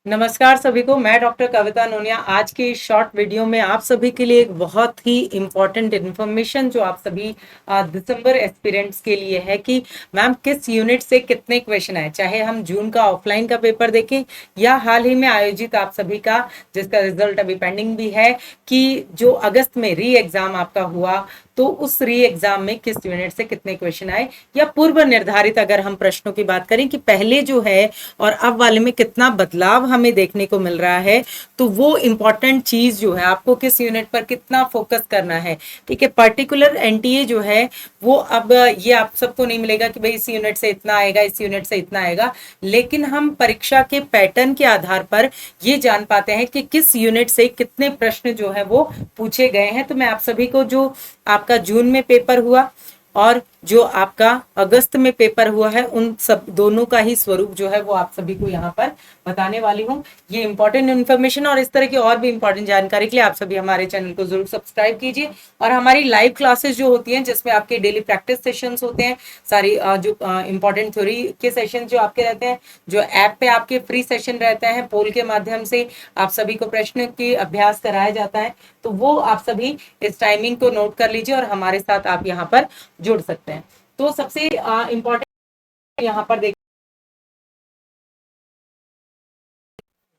नमस्कार सभी को। मैं डॉक्टर कविता नोनिया। आज की इस शॉर्ट वीडियो में आप सभी के लिए एक बहुत ही इम्पोर्टेंट इन्फॉर्मेशन जो आप सभी दिसंबर एस्पिरेंट्स के लिए है कि मैम किस यूनिट से कितने क्वेश्चन आए, चाहे हम जून का ऑफलाइन का पेपर देखें या हाल ही में आयोजित आप सभी का जिसका रिजल्ट अभी पेंडिंग भी है कि जो अगस्त में री एग्जाम आपका हुआ, तो उस री एग्जाम में किस यूनिट से कितने क्वेश्चन आए, या पूर्व निर्धारित अगर हम प्रश्नों की बात करें कि पहले जो है और अब वाले में कितना बदलाव हमें देखने को मिल रहा है, तो वो इंपॉर्टेंट चीज जो है आपको किस यूनिट पर कितना फोकस करना है। ठीक है, पर्टिकुलर एनटीए जो है वो अब ये आप सबको नहीं मिलेगा कि भाई इस यूनिट से इतना आएगा, इस यूनिट से इतना आएगा, लेकिन हम परीक्षा के पैटर्न के आधार पर ये जान पाते हैं कि किस यूनिट से कितने प्रश्न जो है वो पूछे गए हैं। तो मैं आप सभी को जो आपका जून में पेपर हुआ और जो आपका अगस्त में पेपर हुआ है, उन सब दोनों का ही स्वरूप जो है वो आप सभी को यहाँ पर बताने वाली हूँ। ये इंपॉर्टेंट इन्फॉर्मेशन और इस तरह की और भी इंपॉर्टेंट जानकारी के लिए आप सभी हमारे चैनल को जरूर सब्सक्राइब कीजिए। और हमारी लाइव क्लासेस जो होती हैं जिसमें आपके डेली प्रैक्टिस सेशंस होते हैं, सारी जो इंपॉर्टेंट थ्योरी के सेशन जो आपके रहते हैं, जो ऐप पे आपके फ्री सेशन रहते हैं, पोल के माध्यम से आप सभी को प्रश्न की अभ्यास कराया जाता है, तो वो आप सभी इस टाइमिंग को नोट कर लीजिए और हमारे साथ आप यहाँ पर जुड़ सकते हैं। तो सबसे इंपॉर्टेंट यहाँ पर देख,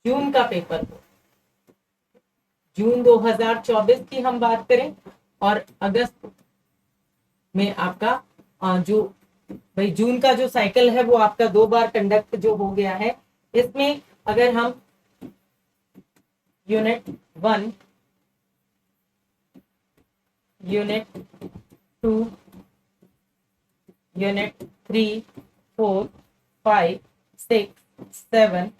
जून का पेपर, जून 2024 की हम बात करें और अगस्त में आपका जो भाई जून का जो साइकिल है वो आपका 2 बार कंडक्ट जो हो गया है। इसमें अगर हम यूनिट 1, यूनिट 2, यूनिट 3, 4, 5, 6, 7,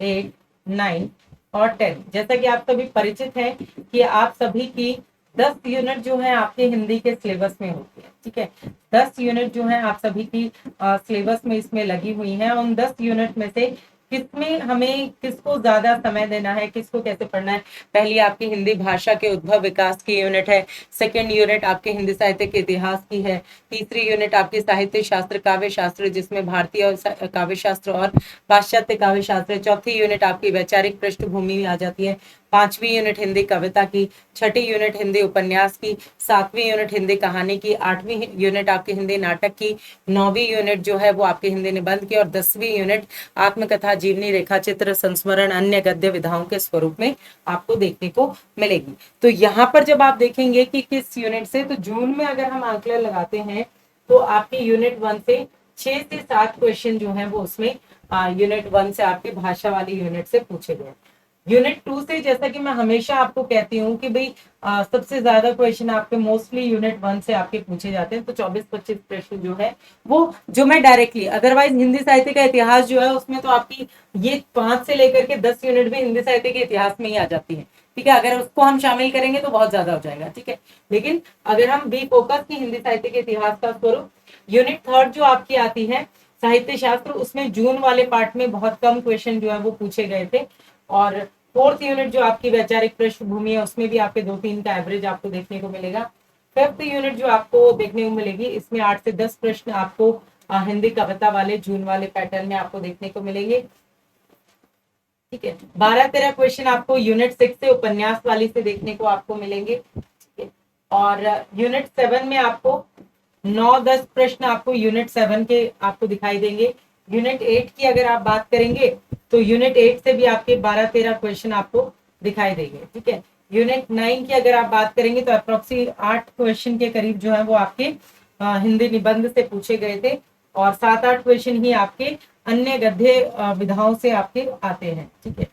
8, 9 और 10, जैसा कि आप सभी परिचित हैं कि आप सभी की 10 यूनिट जो है आपके हिंदी के सिलेबस में होती है। ठीक है, 10 यूनिट जो है आप सभी की सिलेबस में इसमें लगी हुई है। उन 10 यूनिट में से किसमें हमें किसको ज्यादा समय देना है, किसको कैसे पढ़ना है। पहली आपकी हिंदी भाषा के उद्भव विकास की यूनिट है। सेकेंड यूनिट आपके हिंदी साहित्य के इतिहास की है। तीसरी यूनिट आपकी साहित्य शास्त्र काव्य शास्त्र, जिसमें भारतीय काव्य शास्त्र और पाश्चात्य काव्य शास्त्र। चौथी यूनिट आपकी वैचारिक पृष्ठभूमि आ जाती है। पांचवी यूनिट हिंदी कविता की। छठी यूनिट हिंदी उपन्यास की। सातवीं यूनिट हिंदी कहानी की। आठवीं यूनिट आपकी हिंदी नाटक की। नौवीं यूनिट जो है वो आपकी हिंदी निबंध की। और 10वीं यूनिट आत्मकथा, जीवनी, रेखा चित्र, संस्मरण, अन्य गद्य विधाओं के स्वरूप में आपको देखने को मिलेगी। तो यहाँ पर जब आप देखेंगे कि किस यूनिट से, तो जून में अगर हम आंकलन लगाते हैं तो आपकी यूनिट 1 से 6 से 7 क्वेश्चन जो है वो उसमें यूनिट 1 से आपकी भाषा वाली यूनिट से पूछे गए। यूनिट 2 से, जैसा कि मैं हमेशा आपको कहती हूँ कि भाई सबसे ज्यादा क्वेश्चन आपके मोस्टली यूनिट 1 से आपके पूछे जाते हैं। तो 24-25 प्रश्न जो है वो जो मैं डायरेक्टली, अदरवाइज हिंदी साहित्य का इतिहास जो है उसमें तो आपकी ये 5 से लेकर के 10 यूनिट भी हिंदी साहित्य के इतिहास में ही आ जाती है। ठीक है, अगर उसको हम शामिल करेंगे तो बहुत ज्यादा हो जाएगा। ठीक है, लेकिन अगर हम बी फोकस की हिंदी साहित्य के इतिहास का स्वरूप, यूनिट 3 जो आपकी आती है साहित्य शास्त्र, उसमें जून वाले पार्ट में बहुत कम क्वेश्चन जो है वो पूछे गए थे। और 4th यूनिट जो आपकी वैचारिक पृष्ठभूमि है उसमें भी आपके 2-3 का एवरेज आपको देखने को मिलेगा। 5th यूनिट जो आपको देखने को मिलेगी, इसमें 8 से 10 प्रश्न आपको हिंदी कविता वाले जून वाले पैटर्न में आपको देखने को मिलेंगे। ठीक है, 12-13 क्वेश्चन आपको यूनिट 6 से उपन्यास वाली से देखने को आपको मिलेंगे। ठीक है, और यूनिट 7 में आपको 9-10 प्रश्न आपको यूनिट 7 के आपको दिखाई देंगे। यूनिट 8 की अगर आप बात करेंगे तो यूनिट 8 से भी आपके 12-13 क्वेश्चन आपको दिखाई देंगे। ठीक है, यूनिट 9 की अगर आप बात करेंगे तो अप्रोक्सी 8 क्वेश्चन के करीब जो है वो आपके हिंदी निबंध से पूछे गए थे। और 7-8 क्वेश्चन ही आपके अन्य गद्य विधाओं से आपके आते हैं। ठीक है,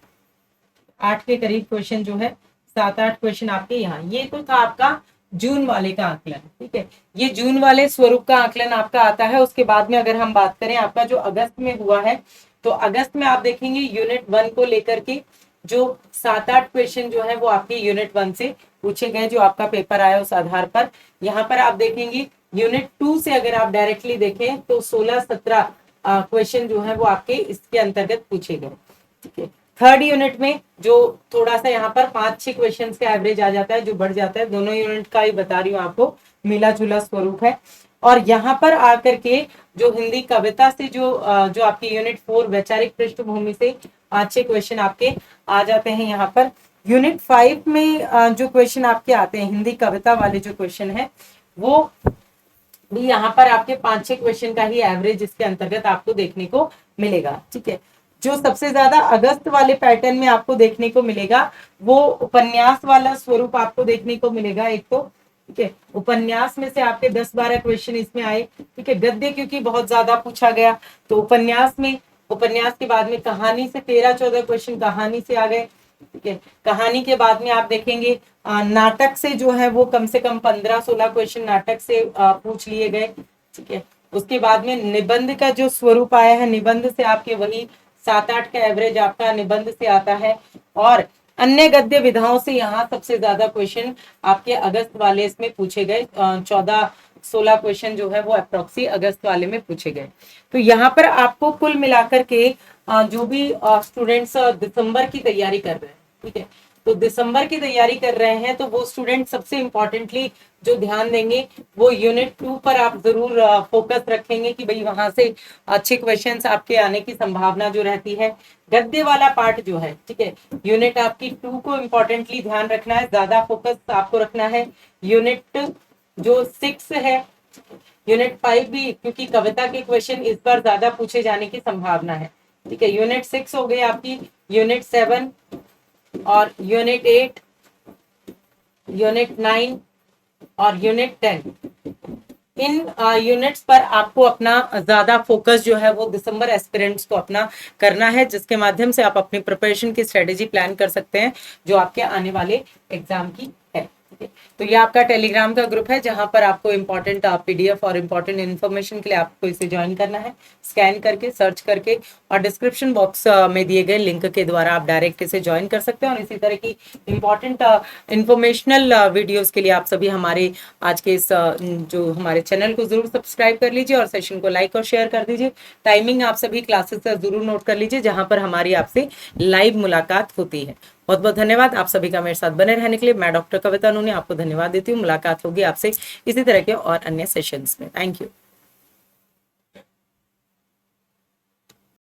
8 के करीब क्वेश्चन जो है, 7-8 क्वेश्चन आपके यहाँ। ये तो था आपका जून वाले का आकलन। ठीक है, ये जून वाले स्वरूप का आकलन आपका आता है। उसके बाद में अगर हम बात करें आपका जो अगस्त में हुआ है, तो अगस्त में आप देखेंगे यूनिट 1 को लेकर के जो 7-8 क्वेश्चन जो है वो आपके यूनिट 1 से पूछे गए, जो आपका पेपर आया उस आधार पर। यहाँ पर आप देखेंगे यूनिट 2 से अगर आप डायरेक्टली देखें तो 16-17 क्वेश्चन जो है वो आपके इसके अंतर्गत पूछे गए। ठीक है, 3rd यूनिट में जो थोड़ा सा यहाँ पर 5-6 क्वेश्चन का एवरेज आ जाता है, जो बढ़ जाता है। दोनों यूनिट का ही बता रही हूँ आपको, मिला जुला स्वरूप है। और यहाँ पर आकर के जो हिंदी कविता से जो आपकी यूनिट 4 वैचारिक पृष्ठभूमि से अच्छे क्वेश्चन आपके आ जाते हैं यहाँ पर। यूनिट 5 में जो क्वेश्चन आपके आते हैं हिंदी कविता वाले जो क्वेश्चन है वो भी यहाँ पर आपके 5-6 क्वेश्चन का ही एवरेज इसके अंतर्गत आपको देखने को मिलेगा। ठीक है, जो सबसे ज्यादा अगस्त वाले पैटर्न में आपको देखने को मिलेगा वो उपन्यास वाला स्वरूप आपको देखने को मिलेगा एक तो। ठीक है, उपन्यास में से आपके 10-12 क्वेश्चन इसमें आए। ठीक है, गद्य क्योंकि बहुत ज्यादा पूछा गया तो उपन्यास के बाद में कहानी से 13-14 क्वेश्चन कहानी से आ गए। ठीक है, कहानी के बाद में आप देखेंगे नाटक से जो है वो कम से कम 15-16 क्वेश्चन नाटक से पूछ लिए गए। ठीक है, उसके बाद में निबंध का जो स्वरूप आया है, निबंध से आपके वही 7-8 का एवरेज आपका निबंध से आता है। और अन्य गद्य विधाओं से यहाँ सबसे ज्यादा क्वेश्चन आपके अगस्त वाले इसमें पूछे गए। 14-16 क्वेश्चन जो है वो अप्रोक्सी अगस्त वाले में पूछे गए। तो यहाँ पर आपको कुल मिलाकर के जो भी स्टूडेंट्स दिसंबर की तैयारी कर रहे हैं, ठीक है, तो दिसंबर की तैयारी कर रहे हैं तो वो स्टूडेंट सबसे इम्पोर्टेंटली जो ध्यान देंगे वो यूनिट 2 पर आप जरूर फोकस रखेंगे कि भाई वहां से अच्छे क्वेश्चंस आपके आने की संभावना जो रहती है। गद्य वाला पार्ट जो है, ठीक है, यूनिट आपकी 2 को इम्पोर्टेंटली ध्यान रखना है, ज्यादा फोकस आपको रखना है। यूनिट जो 6 है, यूनिट 5 भी क्योंकि कविता के क्वेश्चन इस बार ज्यादा पूछे जाने की संभावना है। ठीक है, यूनिट 6 हो गई आपकी, यूनिट 7 और यूनिट 8, यूनिट 9 और यूनिट 10, इन यूनिट्स पर आपको अपना ज्यादा फोकस जो है वो दिसंबर एस्पिरेंट्स को अपना करना है, जिसके माध्यम से आप अपनी प्रिपरेशन की स्ट्रेटेजी प्लान कर सकते हैं जो आपके आने वाले एग्जाम की है। तो ये आपका टेलीग्राम का ग्रुप है जहां पर आपको इंपॉर्टेंट पीडीएफ और इंपॉर्टेंट इन्फॉर्मेशन के लिए आपको इसे ज्वाइन करना है, स्कैन करके सर्च करके, और डिस्क्रिप्शन बॉक्स में दिए गए लिंक के द्वारा आप डायरेक्ट इसे ज्वाइन कर सकते हैं। और इसी तरह की इंपॉर्टेंट इंफॉर्मेशनल वीडियोस के लिए आप सभी हमारे आज के इस जो हमारे चैनल को जरूर सब्सक्राइब कर लीजिए और सेशन को लाइक और शेयर कर दीजिए। टाइमिंग आप सभी क्लासेस का जरूर नोट कर लीजिए जहां पर हमारी आपसे लाइव मुलाकात होती है। बहुत बहुत धन्यवाद आप सभी का मेरे साथ बने रहने के लिए। मैं डॉक्टर कविता नूने आपको धन्यवाद देती हूँ। मुलाकात होगी आपसे इसी तरह के और अन्य सेशंस में। Thank you.